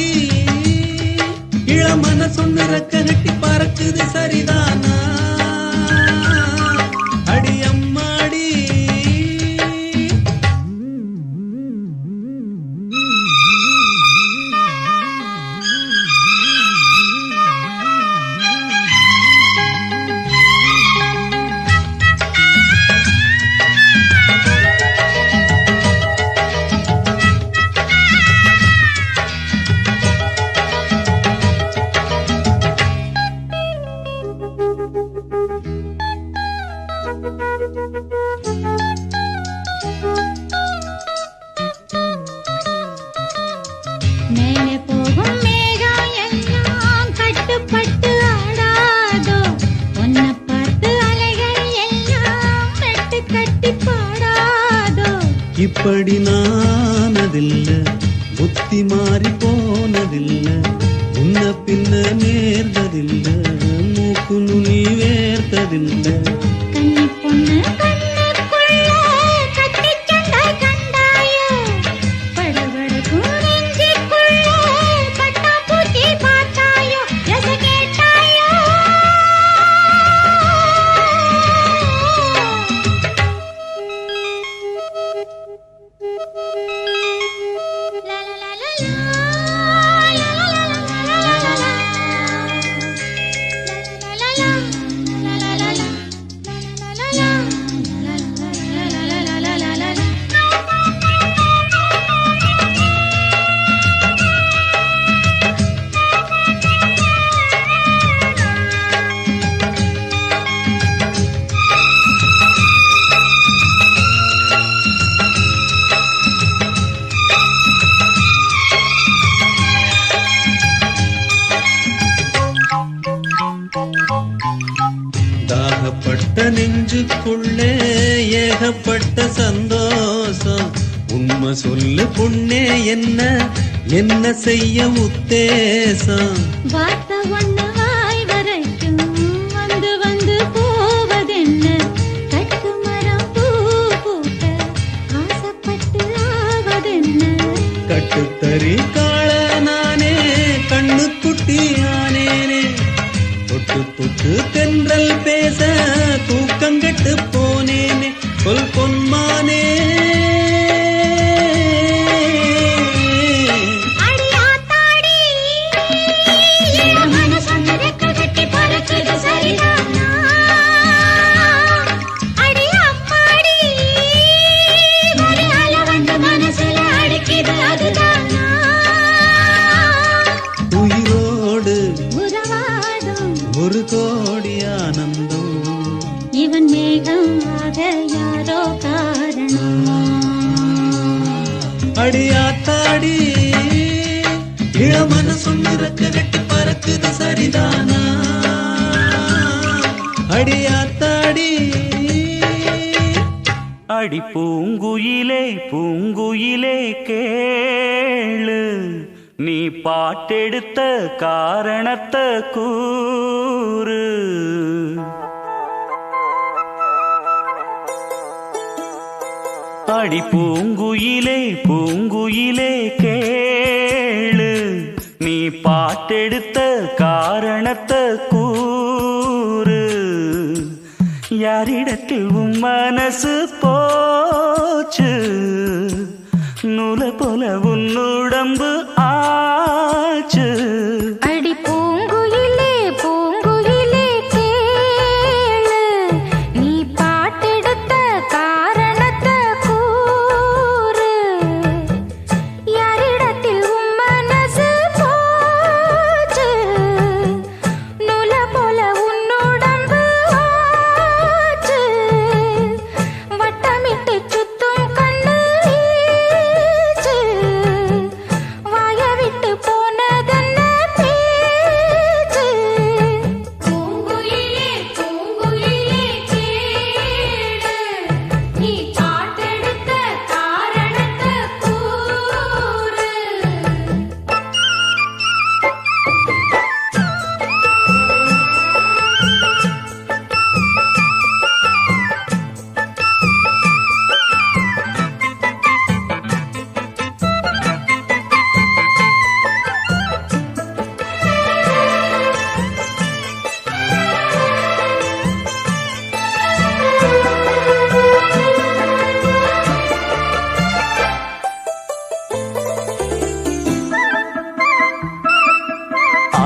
ஆத்தாடி இளமன சொன்ன ரெக்க கட்டி பறக்குது சரிதானா அடி அம்மாடி மேலே போகும் மேகம் எல்லாம் கட்டுப்பட்டு ஆடாதோ உன்னை பார்த்து அலைகள் எல்லாம் மெட்டு கட்டி பாடாதோ இப்படி நானதில்ல புத்தி மாறி போனதில்ல உன்ன பின்ன நேர்ந்ததில்ல மூக்கு நுனி வேர்த்ததில்ல கன்னி பொண்ணு கண்ணுக்குள்ள கட்டி சண்டாய் கண்டாயோ படபடக்கும் நெஞ்சுக்குள்ள பட்டாம்பூச்சி பார்த்தாயோ எச கேட்டாயோ லா லா லா தாகப்பட்ட நெஞ்சுக்குள்ளே ஏகப்பட்ட சந்தோஷம் உண்மை சொல்லு பொண்ணே என்ன செய்ய உத்தேசம் வார்த்தை ஒண்ணு வாய் வரைக்கும் வந்து வந்து போவதென்ன கட்டு மரம் பூ பூக்க ஆசைப்பட்டு ஆவதென்ன கட்டுத்தறி காள நானே கண்ணு குட்டி ஆனேனே தொட்டு தொட்டு தென்றல் பேச தூக்கங்கட்டு போனேனே சொல் பொன்மானே அடி ஆத்தாடி இளமன சொன்ன ரெக்க கட்டி பறக்குது சரிதானா அடி அம்மாடி ஒரு அலை வந்து மனசுல அடிக்குது அதுதானா உயிரோடு உறவாடும் ஒரு கோடி ஆனந்தம் இவன் மேகம் ஆக யாரோ காரணம் அடியாத்தாடி இளமன சொன்ன ரெக்க கட்டி பறக்குது சரிதானா அடியாத்தாடி அடி பூங்குயிலே பூங்குயிலே கேளு நீ பாட்டெடுத்த காரணத்தை கூறு அடி பூங்குயிலே பூங்குயிலே கேளு நீ பாட்டெடுத்த காரணத்தை கூறு யாரிடத்தில் உன் மனசு போச்சு நூல போல உன்னுடம்பு ஆச்சு அடி பூங்குயிலே பூங்குயிலே கேளு நீ பாட்டெடுத்த காரணத்தை கூறு யாரிடத்தில் உன் மனசு போச்சு நூல போல உன்னுடம்பு ஆச்சு வட்டமிட்டு சுத்தும் கண்ணு வீச்சு வாய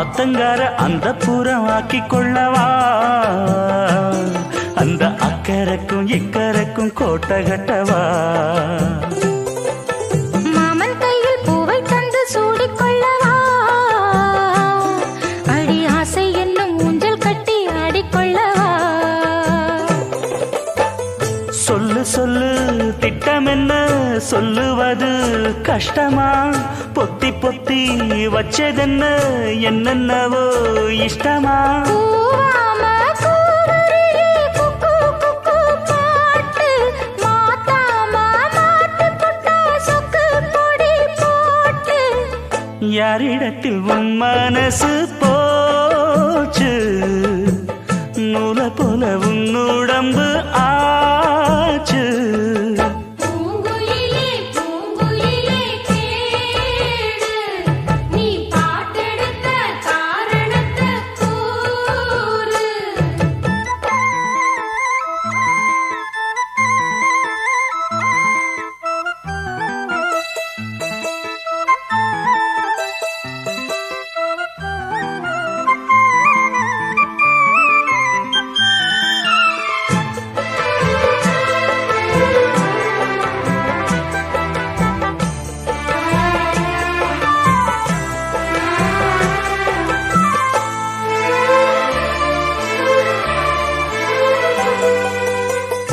ஆத்தங்கார அந்த புறம் ஆக்கி கொள்ளவா அந்த அக்கறைக்கும் இக்கரைக்கும் கோட்டை கட்டவா மாமன் கையில் பூவை தந்து சூடிக்கொள்ளவா அடி ஆசை என்னும் ஊஞ்சல் கட்டி ஆடிக்கொள்ளவா சொல்லு சொல்லு திட்டம் என்ன சொல்லுவது கஷ்டமா பொத்தி பொத்தி வச்சதென்ன என்னென்னவோ இஷ்டமா பூவாம கூவருவி குக்கு குக்கு பாட்டு மாத்தாம மாட்டு புட்டா சொக்கு பொடி போட்டு யாரிடத்தில் உன் மனசு போச்சு நூல போல உன் உடம்பு ஆச்சு பூங்குயிலே பூங்குயிலே கேளு நீ பாட்டெடுத்த காரணத்தை கூறு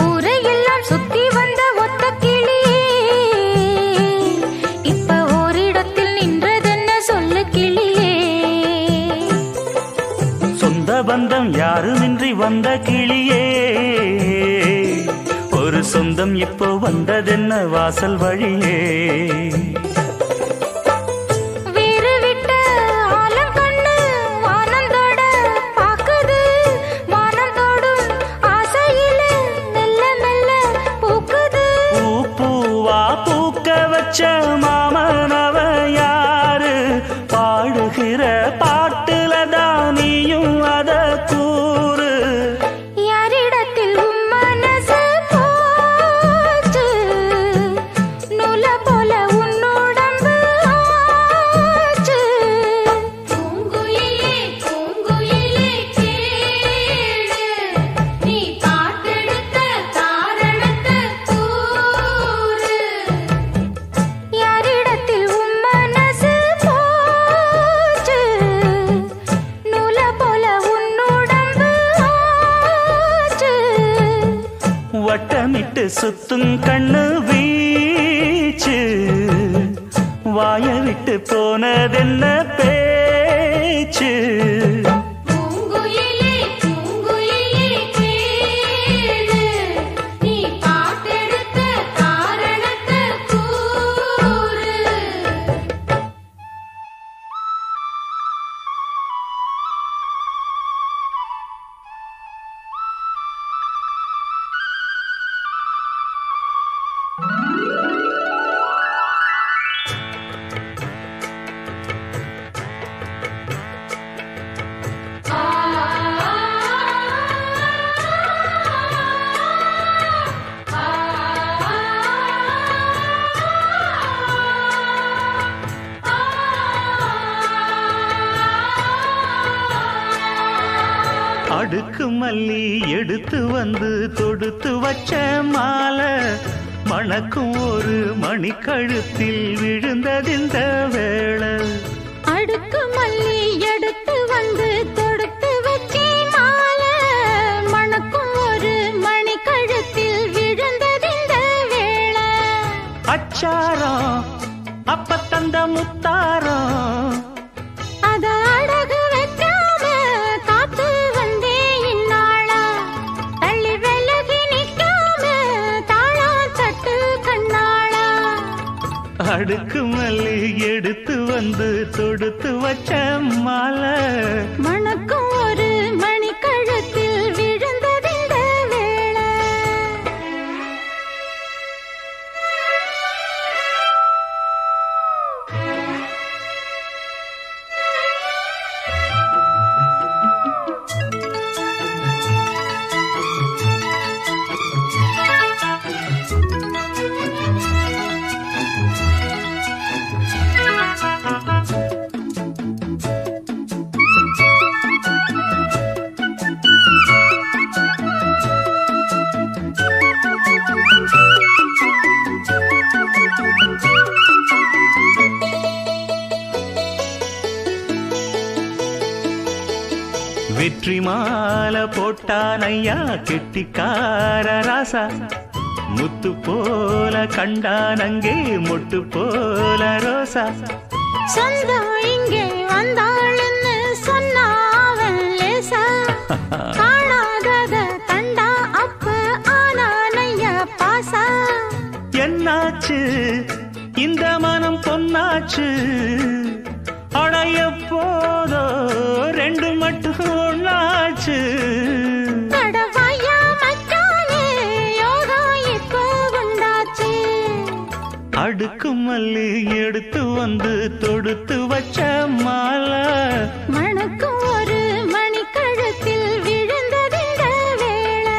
ஊரையெல்லாம் சுத்தி வந்த ஒத்த கிளியே இப்ப ஓரிடத்தில் நின்றதென்ன சொல்லு கிளியே சொந்த பந்தம் யாருமின்றி வந்த கிளியே ஒரு சொந்தம் இப்போ வந்ததென்ன வாசல் வழியே வீறு விட்ட ஆலங்கண்ணு வானந்தோட பாக்குது வானந்தோடும் ஆசையில மெல்ல மெல்ல பூக்குது பூ பூவா பூக்க வச்ச மாமனவ யாரு பாடுகிற பாட்டுல தானியும் அத கூறு யாரிடத்தில் உன் மனசு போச்சு நூல போல உன் உடம்பு ஆச்சு பூங்குயிலே பூங்குயிலே கேளு நீ பாட்டெடுத்த காரணத்தை கூறு யாரிடத்தில் உன் மனசு போச்சு நூல போல உன் உடம்பு ஆச்சு வட்டமிட்டு சுத்தும் கண்ணு வீச்சு வாய விட்டு போனதென்ன பேச்சு பூங்குயிலே பூங்குயிலே கேளு நீ பாட்டெடுத்த காரணத்தை கூறு அடுக்கு மல்லி எடுத்து வந்து தொடுத்து வச்ச மாலை மணக்கும் ஒரு மணிக்கழுத்தில் விழுந்ததிந்த வேளை அடுக்கு மல்லி எடுத்து வந்து தொடுத்து வச்சே மாலை மணக்கும் ஒரு மணி கழுத்தில் விழுந்ததிந்த வேளை அச்சாரம் அப்ப தந்த முத்தாரம் அத அடகு வைக்காம காத்து வந்தே இந்நாளா தள்ளி விலகி நிற்காம தாளா தட்டு கண்ணாளா அடுக்கு மல்லி எடுத்து வந்து தொடுத்து வச்ச மாலை மணக்கும் ஒரு மணி கழுத்தில் விழுந்ததிந்த வேளை வெற்றி மாலை போட்டான் ஐயா கெட்டிக்கார ராசா முத்து போல கண்டான் அங்கே மொட்டு போல ரோசா சொந்தம் இங்கே வந்தாள்னு சொன்னாவன் லேசா காணாதத கண்டா அப்ப ஆனானையா பாசா என்னாச்சு இந்த மனம் பொன்னாச்சு அடைய போதோ ரெண்டு மட்டும் ஒன்னாச்சு கடவாயா மச்சானே யோகா இப்போ உண்டாச்சு அடுக்கு மல்லி எடுத்து வந்து தொடுத்து வச்ச மாலை மணக்கும் ஒரு மணி கழுத்தில் விழுந்ததிந்த வேளை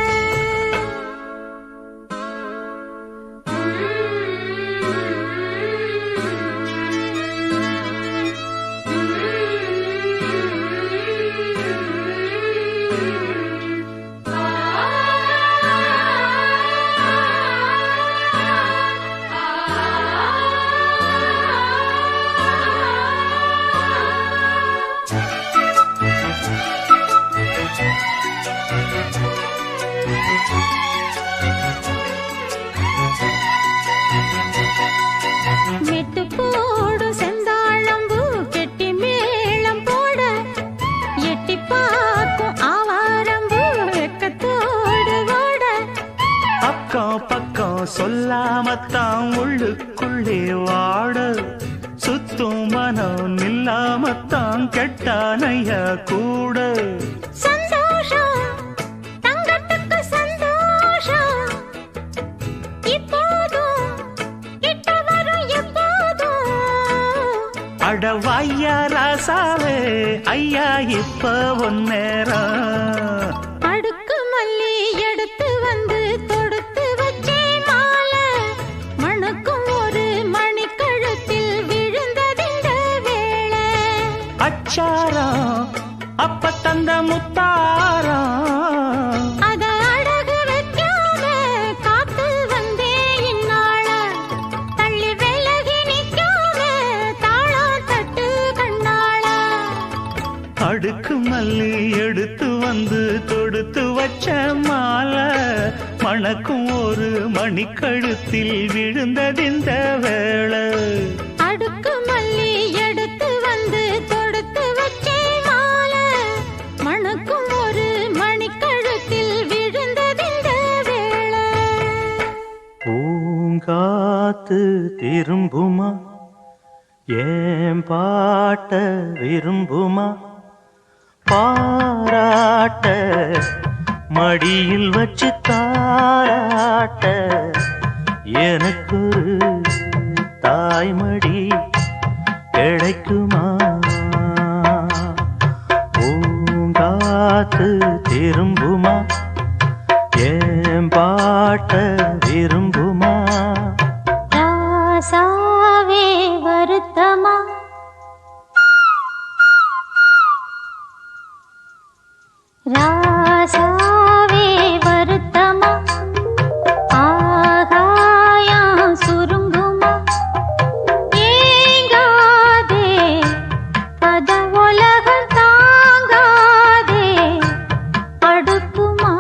மெட்டு போடு செந்தாழம்பூ கெட்டி மேளம் போட எட்டி பார்க்கும் ஆவாரம்பூ வெக்கத்தோடு ஓட அக்கம் பக்கம் சொல்லாமத்தான் உள்ளுக்குள்ளே வாட சுத்தும் மனம் நில்லாமத்தான் கெட்டானைய கூட சந்தோஷம் தங்கத்துக்கு சந்தோஷம் இப்போதும் கிட்ட வரும் எப்போதும் அடவாயா ராசாவே ஐயா இப்ப ஒன்னேரம் அடுக்கு மல்லி எடுத்து வந்து தொடுத்து வச்சே மாலை மணக்கும் ஒரு மணி கழுத்தில் விழுந்ததிந்த வேளை அச்சாரம் அப்ப தந்த முத்தாரம் அத அடகு வைக்காம காத்து வந்தே இந்நாள தள்ளி விலகி நிக்காம தாளம் தட்டு கண்ணாள அடுக்கு மல்லி எடுத்து வந்து தொடுத்து வச்ச மாலை மணக்கும் ஒரு மணிக்கழுத்தில் விழுந்ததிந்த வேளை அடுக்கு மல்லி எடுத்து வந்து தொடுத்து வச்சே மாலை மணக்கும் ஒரு மணி கழுத்தில் விழுந்ததிந்த வேளை பூங்காத்து திரும்புமா ஏன் பாட்ட விரும்புமா பாராட்ட மடியில் வச்சு தாராட்ட எனக்கு தாய்மடி கிடைக்குமா பூங்காத்து திரும்புமா ஏன் பாட்ட விரும்புமா ராசாவே வருத்தமா ராசாவே வருத்தமா ஆகாயம் சுருங்குமா ஏங்காதே பத உலகம் தாங்காதே அடுக்குமா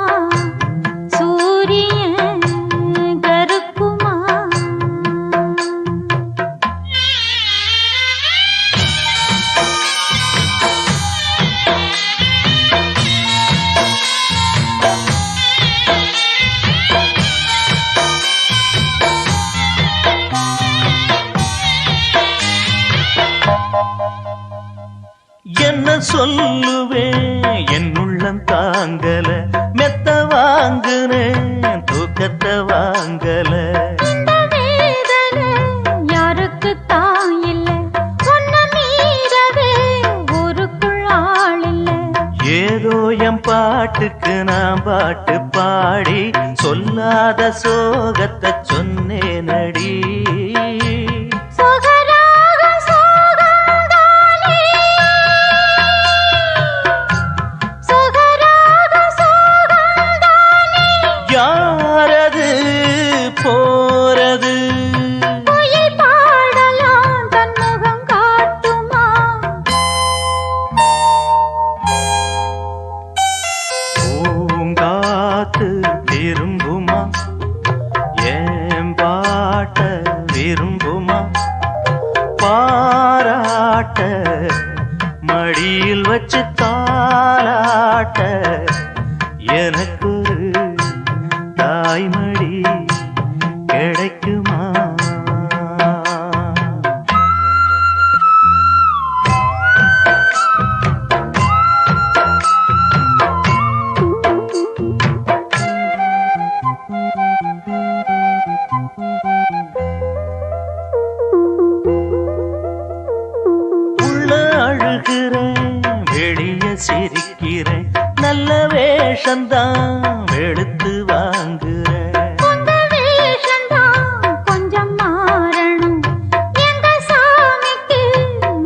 சூரியன் கருக்குமா என்ன சொல்லுவேன் என் உள்ளம் தாங்கல மெத்த வாங்குனேன் தூக்கத்தை வாங்கல இந்த வேதனை யாருக்கு தான் இல்ல ஒன்ன மீறவே ஊருக்குள் ஆள் இல்ல ஏதோ என் பாட்டுக்கு நான் பாட்டு பாடி சொல்லாத சோகத்தை சொன்னேனடி சொகராக சோகந்தானே சொகராக சோகந்தானே யாரது போறது குயில் பாடலாம் தன் முகம் காட்டுமா மடியில் வச்சு தாலாட்ட எனக்கு தாய்மடி கிடைக்குமா? சிரிக்கிறேன் நல்ல வேஷந்தான் எடுத்து வாங்குறேன். கொஞ்சம் மாறணும் எங்க சாமிக்கு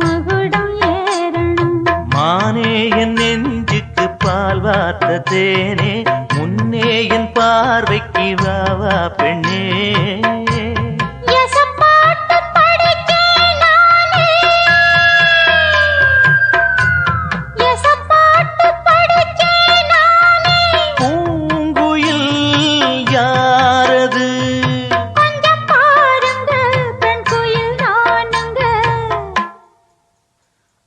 மகுடம் ஏறணும். மானே என் நெஞ்சுக்கு பால் வார்த்த தேனே முன்னே என் பார்வைக்கு வாவா பெண்ணே.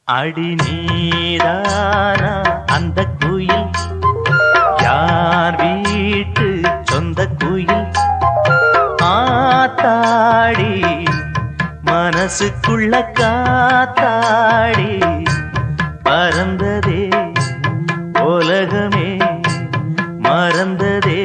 அடி நீதானா அந்த குயில், யார் வீட்டு சொந்த குயில்? ஆத்தாடி மனசுக்குள்ள காத்தாடி பறந்ததே உலகமே மறந்ததே.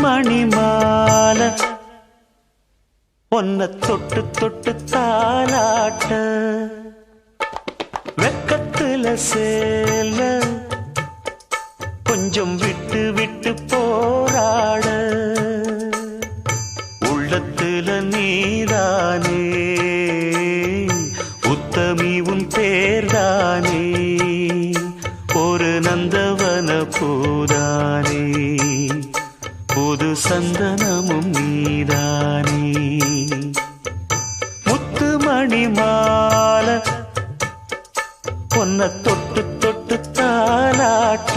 மணிமால ஒன்ன தொட்டு தொட்டு தாலாட்ட வெக்கத்துல சேல கொஞ்சம் விட்டு விட்டு போராட உள்ளத்துல நீதானே உத்தமி உன் பேர்தானே ஒரு நந்தவன பூதானே புது சந்தனமும் நீதானே முத்து மணிமால பொன்ன தொட்டு தொட்டு தாலாட்ட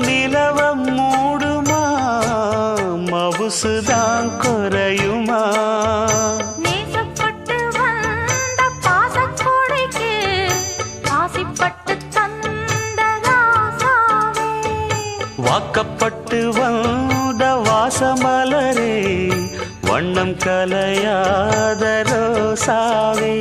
நிலவம் மூடுமா மவுசுதான் குறையுமா நேசப்பட்டு வந்த பாசக்கோடைக்கு ஆசிப்பட்டு தந்த ராசாவே வாக்கப்பட்டு வந்த வாசமலரே வண்ணம் கலையாத ரோசாவே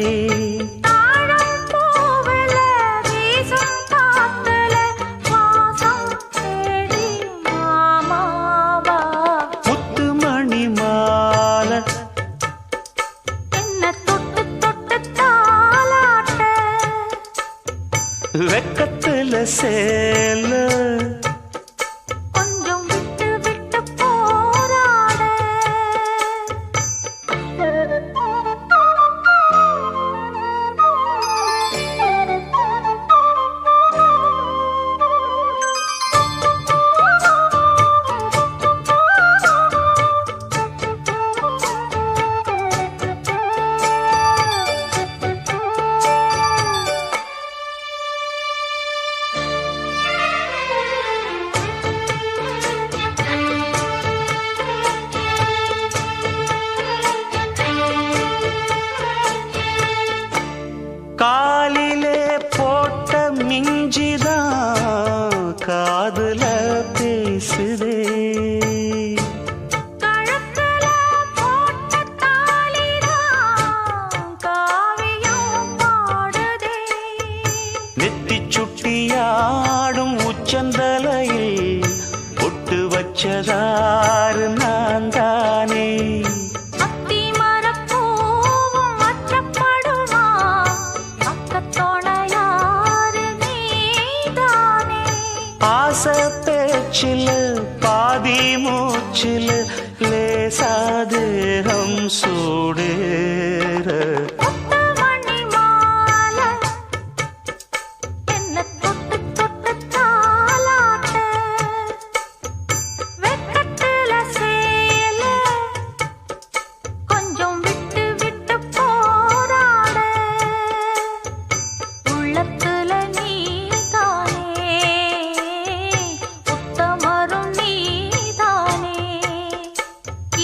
வெக்கத்துல சேல கொஞ்சம் விட்டு விட்டு போராட காலிலே போட்ட மிஞ்சிதான் காதுல பேசுதே. கழுத்துல போட்ட தாலிதான் காவியம் பாடுதே. நெத்தி சுட்டியாடும் உச்சந்தலையில் பொட்டு வச்சதாறு நான் தானே. அத்தி மரப்பூவும் அச்சப்படுமா, பக்கத்தோணையாரு நீதானே. ஆசை பேச்சில் பாதி மூச்சில் லேசாதேகம் சூடேற. முத்துமணி மாலை என்ன தொட்டு தொட்டு தாலாட்ட, வெக்கத்துல சேல கொஞ்சம் விட்டு விட்டு போராட. உள்ளத்துல நீதானே, உத்தமரும் நீதானே.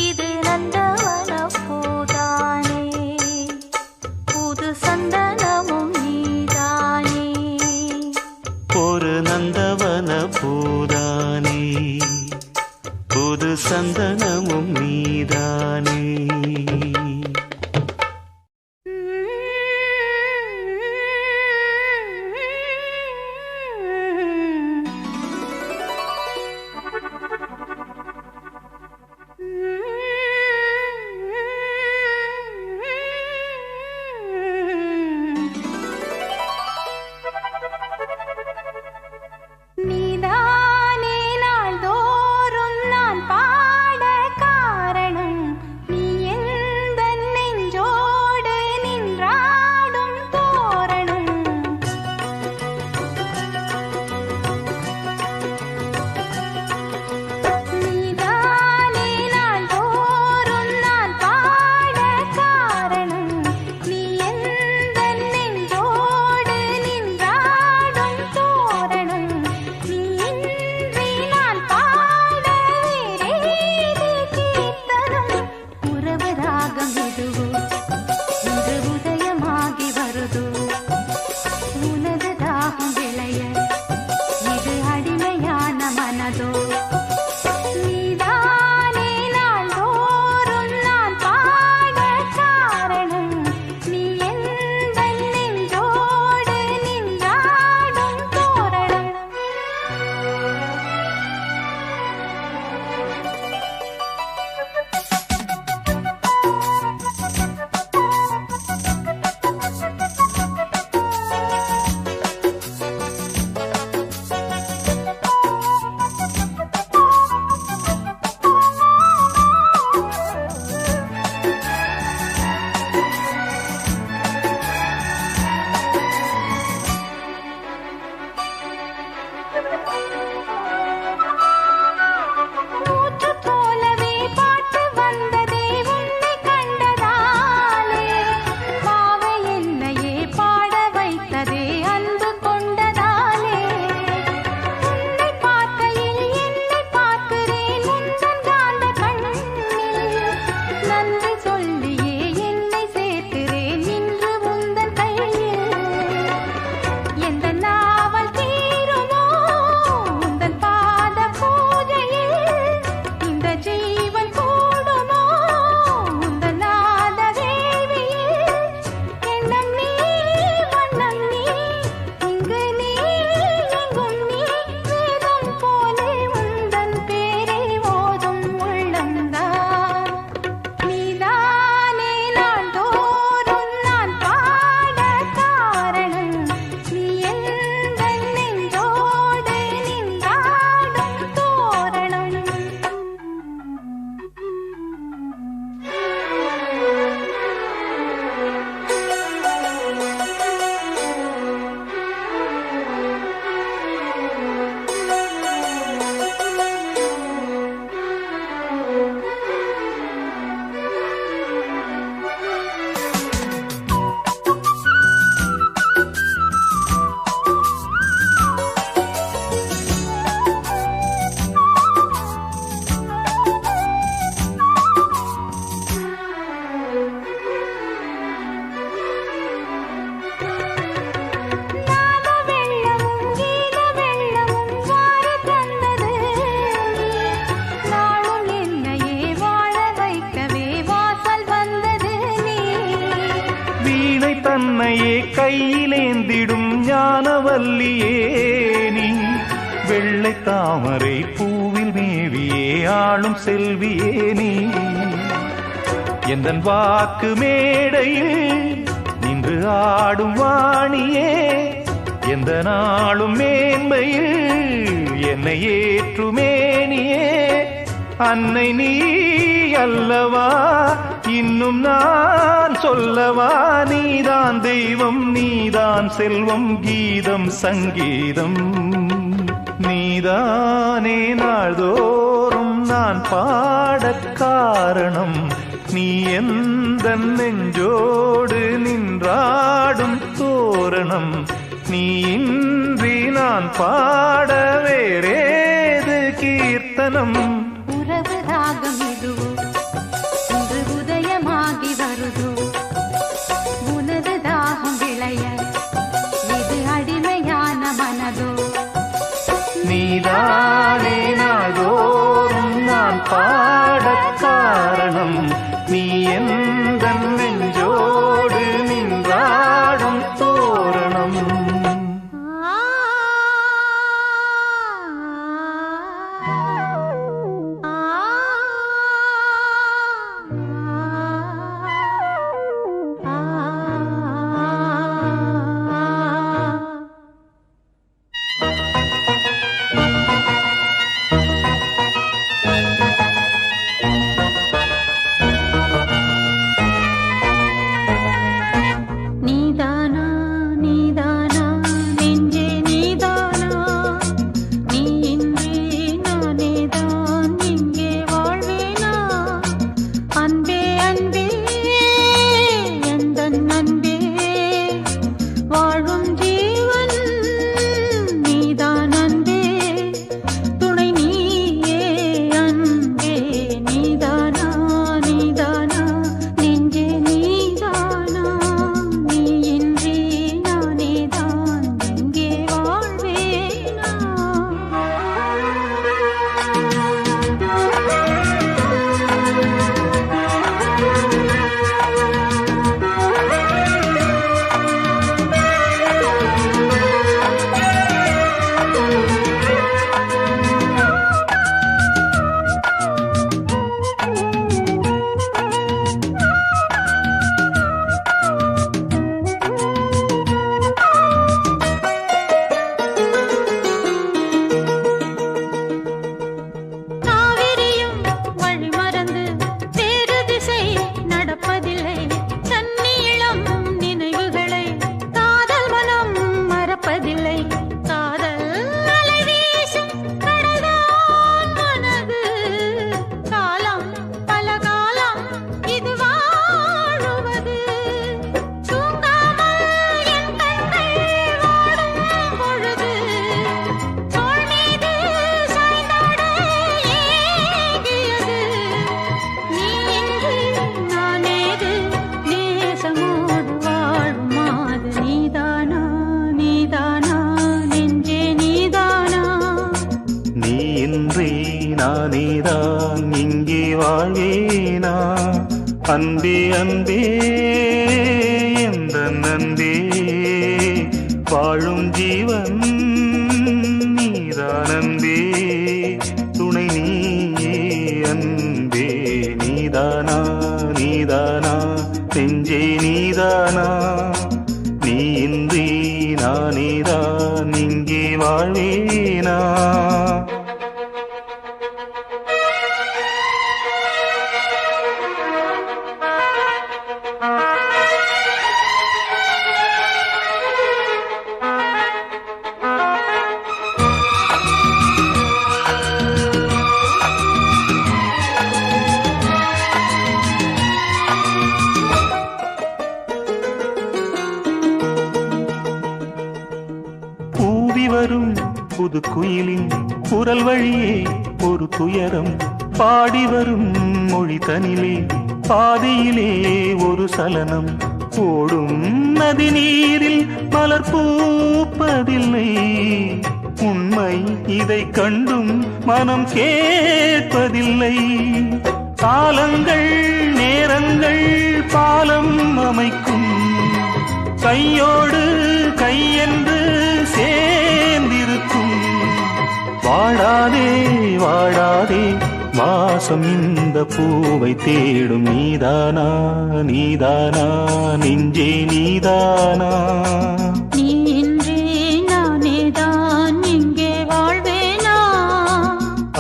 இது நந்தவன பூதானே, புது சந்தனமும் நீதானே. ஒரு நந்தவன பூதானே, புது சந்தனமும் நீதானே. தன்னையே கையிலேந்திடும் ஞானவல்லியே நீ வெள்ளை தாமரை பூவில் மேவியே ஆளும் செல்வியே நீ எந்தன் வாக்கு மேடையில் நின்று ஆடும் வாணியே எந்த நாளும் மேன்மையில் என்னை ஏற்றுமேனியே அன்னை நீ அல்லவா இன்னும் நான் சொல்லவா நீதான் தெய்வம் நீதான் செல்வம் கீதம் சங்கீதம் நீதானே நாள்தோறும் நான் பாடக் காரணம் நீ எந்த நெஞ்சோடு நின்றாடும் தோரணம் நீ இன்றி நான் பாட வேறேது கீர்த்தனம் உறவு ராகம் இதுவோ இன்று உதயமாகி வருதோ உனது தாகம் விளைய இது அடிமையான மனதோ நீதானே நாள்தோறும் நான் பாடக் காரணம் நீ எந்த நெஞ்சோடு நின்றாடும் தோரணம் நானேதான் இங்கே வாழ்வேனா அன்பே அன்பே எந்த அன்பே வாழும் ஜீவன் நீதான் அன்பே துணை நீயே அன்பே நீதானா நீதானா நெஞ்சே நீதானா நீ இன்றி நானேதான் இங்கே வாழ்வேனா வரும் புது குயிலின் குரல் வழியே ஒரு துயரம் பாடி வரும் மொழி தனிலே பாதியிலே ஒரு சலனம் ஓடும் நதி நீரில் மலர் பூப்பதில்லை உண்மை இதை கண்டும் மனம் கேட்பதில்லை காலங்கள் நேரங்கள் பாலம் அமைக்கும் கையோடு கையென்று சேர்ந்திருக்கும். வாழாதே வாழாதே வாசம் இந்த பூவை தேடும். நீதானா நீதானா நெஞ்சே நீதானா? நீ இன்றி நானேதான் இங்கே வாழ்வேனா?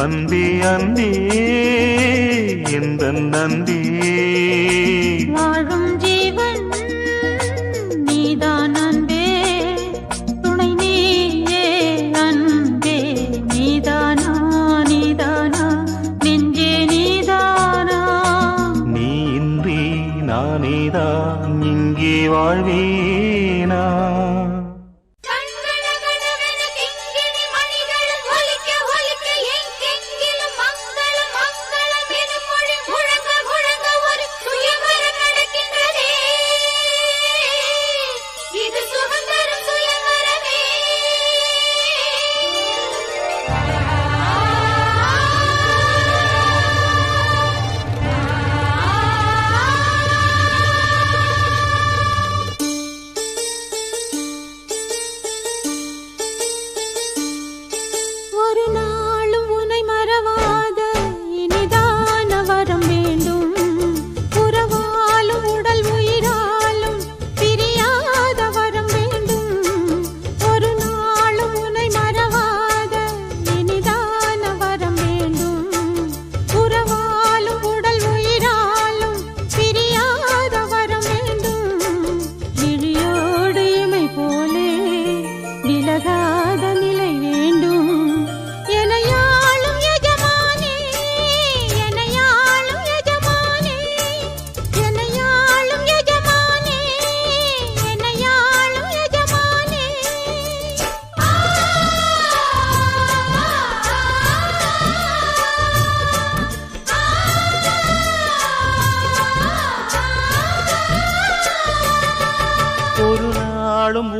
அன்பே அன்பே எந்தன் அன்பே, வாழும் ஜீவன் நீதான் அன்பே, துணை நீயே அன்பே. நீதானா நீதானா நெஞ்சே நீதானா? நீ இன்றி நானேதான் இங்கே வாழ்வேனா?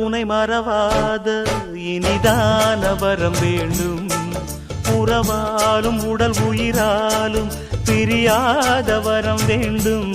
உனை மறவாத இனிதான வரம் வேண்டும். உறவாலும் உடல் உயிராலும் பிரியாத வரம் வேண்டும்.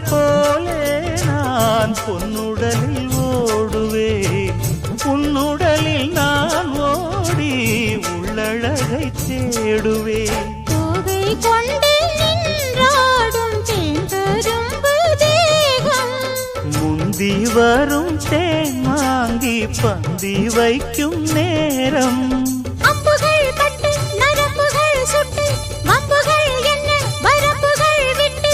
போலே நான் பொன்னுடலில் ஓடுவேன். உன்னுடலில் நான் ஓடி உள்ளழகை தேடுவேன். போகை கொண்டு நின்றாடும் தேங்கரும்பு தேகம், முந்தி வரும் தேன் வாங்கி பந்தி வைக்கும் நேரம். அம்புகள் பட்டு நரம்புகள் சுட்டு மம்புகள் என்ன வரப்புகள் விட்டு.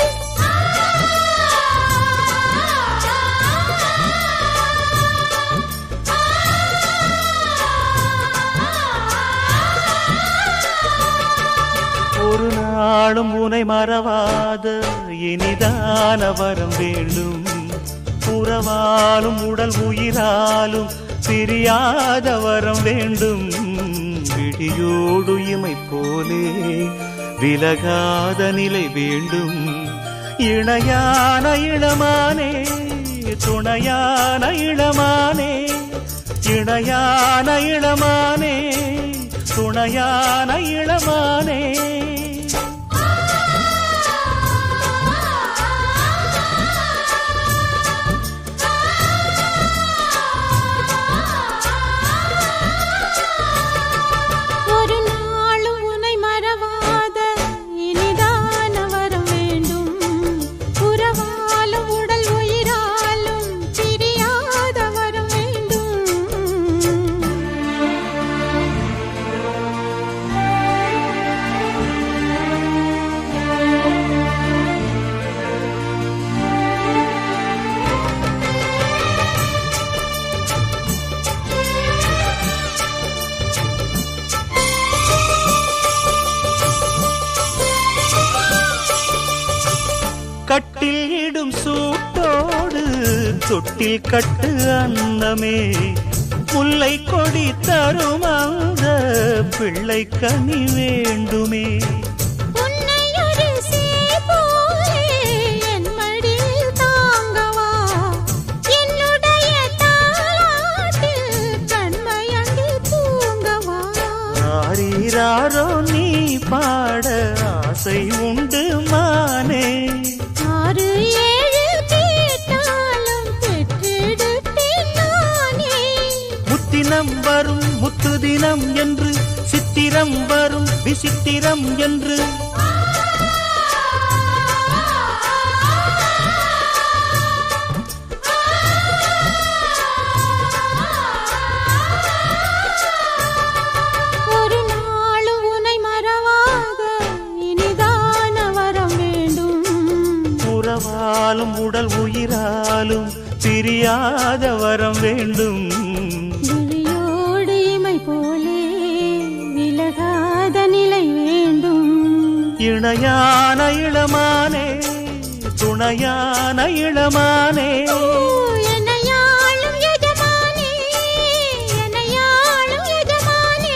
ஒரு நாளும் உனை மறவாத இனிதான வரம் வேண்டும். உறவாலும் உடல் உயிராலும் பிரியாத வரம் வேண்டும். விழியோடு இமை போலே விலகாத நிலை வேண்டும். இணையான இளமானே துணையான இளமானே, இணையான இளமானே துணையான இளமானே. ஒரு நாளும் உனை மறவாத இனிதான வரம் வேண்டும். உறவாலும் உடல் உயிராலும் பிரியாத வரம் வேண்டும். தொட்டில் கட்டு அன்னமே முல்லை கொடி தரும் அந்த பிள்ளை கனி வேண்டுமே. ஆரீராரோ நீ பாட ஆசை உண்டு மானே. 6 7 கேட்டாலும் பெற்றெடுத்தேன் நானே. முத்தினம் வரும் முத்து தினம் என்று சித்திரம் வரும் விசித்திரம் என்று உடல் உயிராலும் பிரியாத வரம் வேண்டும். விழியோடு இமை போலே விலகாத நிலை வேண்டும். இணையான இளமானே துணையான இளமானே என்னையாளும் எஜமானே என்னையாளும் எஜமானே.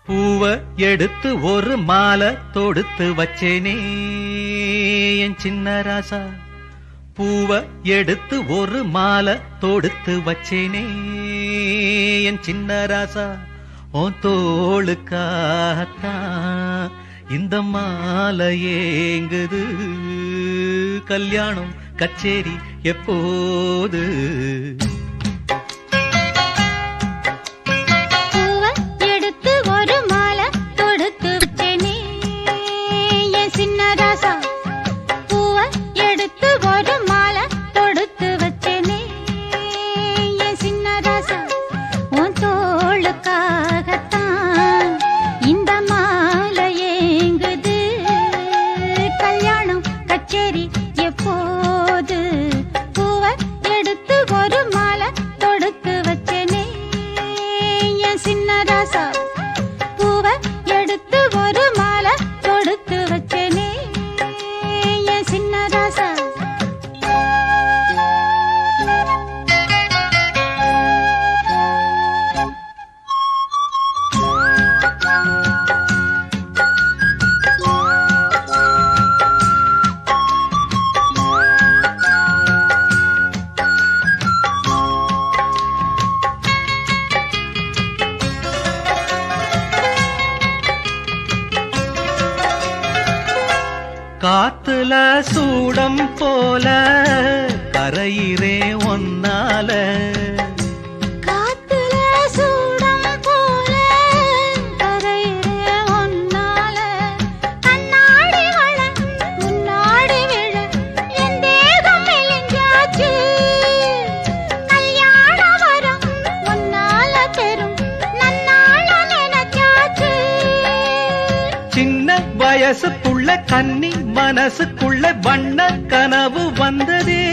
பூவ எடுத்து ஒரு மாலை தொடுத்து வச்சேனே என் சின்ன ராசா. பூவ எடுத்து ஒரு மாலை தொடுத்து வச்சேனே என் சின்ன ராசா. உன் தோளுக்காகத்தான் இந்த மாலை ஏங்குது. கல்யாணம் கச்சேரி எப்போது? காத்துல சூடம் போல கரையிறே ஒன்னால. காத்துல சூடம் போல கரையிறே ஒன்னால. கண்ணாடி வள முன்னாடி விழ என் தேகம் மெலிஞ்சாச்சு. கல்யாண வரம் ஒன்னால பெரும் நன்னால நினைச்சாச்சு. சின்ன வயசுக்குள்ள கன்னி மனசுக்குள்ள வண்ண கனவு வந்ததே.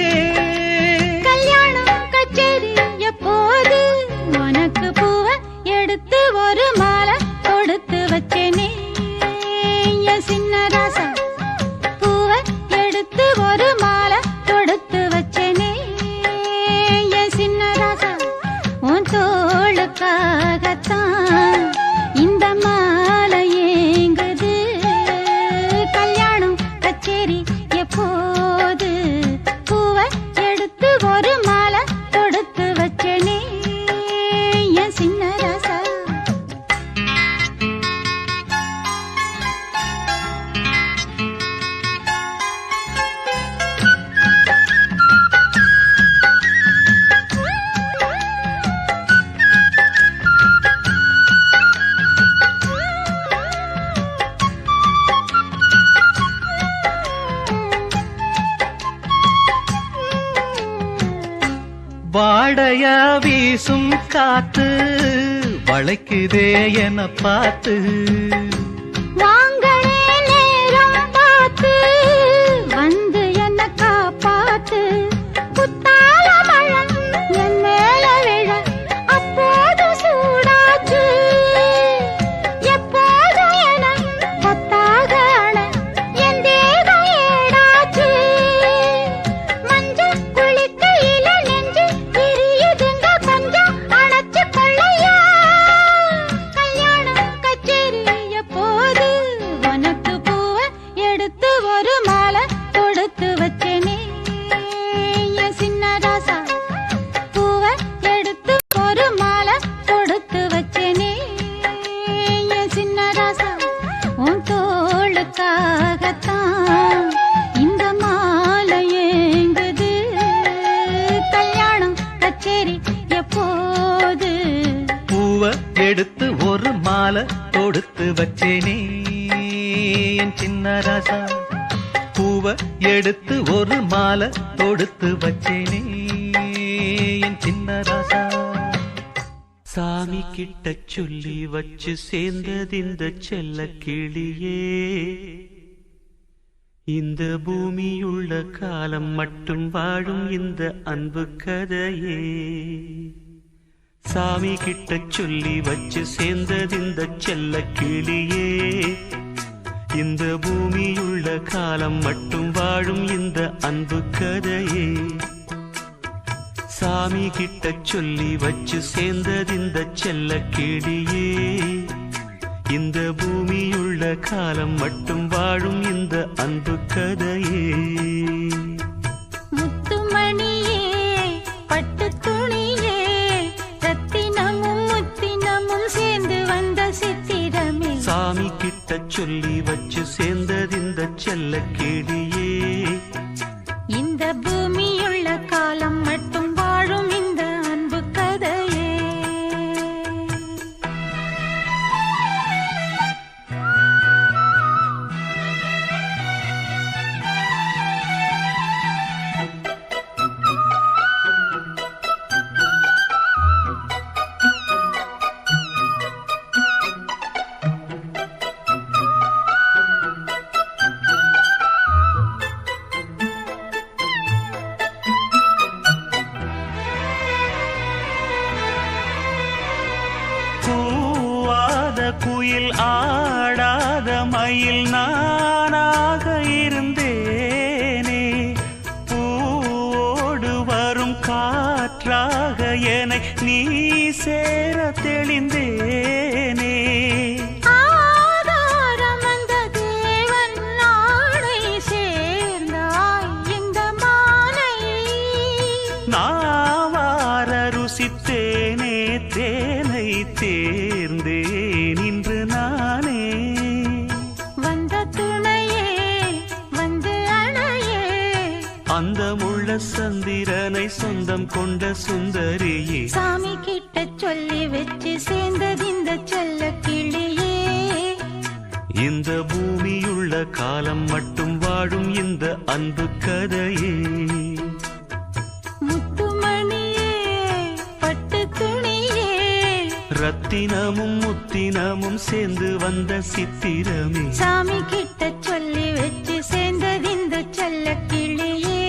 கல்யாணம் கச்சேரி எப்போது? உனக்கு பூவ எடுத்து ஒரு மாலை கொடுத்து வச்சேனே என் சின்ன ராசா. பூவ எடுத்து ஒரு மாலை கொடுத்து வச்சேனே என் சின்ன ராசா. உன் தோளுக்காகத்தான் இந்த மாலை ஏங்குது. கல்யாணம் கச்சேரி எப்போது? பூவ எடுத்து ஒரு மாலை தொடுத்து வச்சனே என் சின்ன ராசா. வாடையா வீசும் காத்து வளைக்குதே என பார்த்து. வாங்களே நேரம் பார்த்து வந்து என்ன காப்பாத்து. குத்தால மழை என் மேல உனக்காகத்தான் இந்த மாலை ஏங்குது. கல்யாணம் கச்சேரி எப்போது? பூவ எடுத்து ஒரு மாலை தொடுத்து வச்சேனே என் சின்ன ராசா. பூவ எடுத்து ஒரு மாலை தொடுத்து வச்சேனே என் சின்ன ராசா. சாமி கிட்ட சொல்லி வச்சு சேர்ந்தது இந்த செல்ல கிளியே. இந்த பூமியுள்ள காலம் மட்டும் வாழும் இந்த அன்பு கதையே. சாமி கிட்ட சொல்லி வச்சு சேர்ந்தது இந்த செல்ல கிளியே. இந்த பூமியுள்ள காலம் மட்டும் வாழும் இந்த அன்பு கதையே. சாமி கிட்ட சொல்லி வச்சு சேர்ந்தது இந்த செல்ல கிளியே. இந்த பூமியுள்ள காலம் மட்டும் வாழும் இந்த அன்பு கதையே. முத்துமணியே பட்டு துணியே ரத்தினமும் முத்தினமும் சேர்ந்து வந்த சித்திரமே. சாமி கிட்ட சொல்லி வச்சு சேர்ந்தது இந்த செல்ல கிளியே. இந்த பூமியுள்ள காலம் மட்டும் வாழும் இந்த அன்பு கதையே. கூவாத குயில் ஆடாத மயில் நானாக இருந்தேனே. பூவோடு வரும் காற்றாக என்னை நீ சேர தெளிந்தேனே. ஆதாரம் வந்த தேவன் நாளை சேர்ந்தாய் இந்த மாலை. நாவார ருசித்தேனே தேனை தேர்ந்தேன் இன்று நானே. வந்த துணையே வந்து அணையே. அந்த முள்ள சந்திரனை சொந்தம் கொண்ட சுந்தரியே. சாமி கிட்ட சொல்லி வச்சு சேர்ந்தது இந்த செல்ல கிளியே. இந்த பூமியுள்ள காலம் மட்டும் வாழும் இந்த அன்பு கதையே. முத்துமணியே பட்டு துணியே ரத்தினமும் முத்தினமும் சேர்ந்து வந்த சித்திரமே. சாமி கிட்ட சொல்லி வச்சு சேர்ந்தது இந்த செல்ல கிளியே.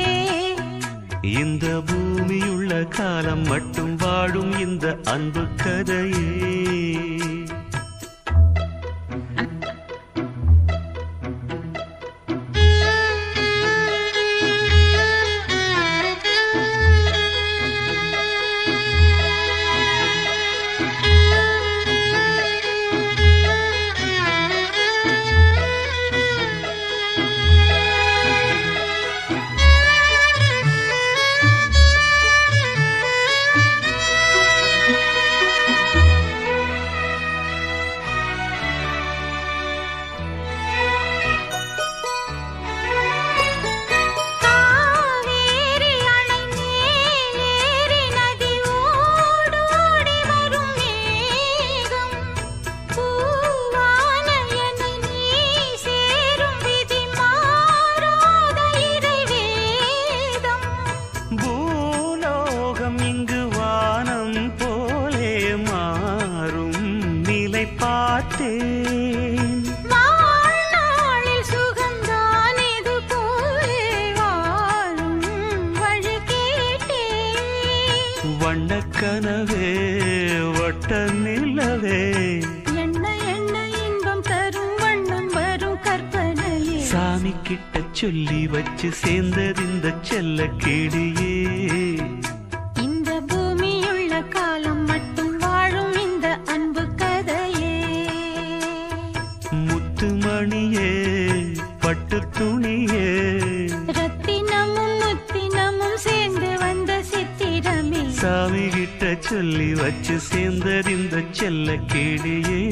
இந்த பூமியுள்ள காலம் மட்டும் வாழும் இந்த அன்பு கதையே. காவேரி அணை மேலேறி நதி ஓடோடி வரும் மேகம். பூவான என்னை நீ சேரும் விதி மாறாத இறைவேதம். பூலோகம் இங்கு வானம் போலே மாறும் நிலை பார்த்தேன். வாழ்நாளில் சுகந்தான் இது போலே வாழும் வழி கேட்டேன். வண்ணக்கனவே வட்ட நிலவே. எண்ண எண்ண இன்பம் தரும் வண்ணம் வரும் கற்பனையே. சாமி கிட்ட சொல்லி வச்சு சேர்ந்தது இந்த செல்ல கிளியே. இந்த பூமியுள்ள காலம் மட்டும் வாழும் இந்த அன்பு கதையே. முத்துமணியே பட்டு துணியே. ரத்தினமும் முத்தினமும் சேர்ந்து வந்த சித்திரமே. சாமி கிட்ட சொல்லி வச்சு சேர்ந்தது இந்த செல்ல கிளியே.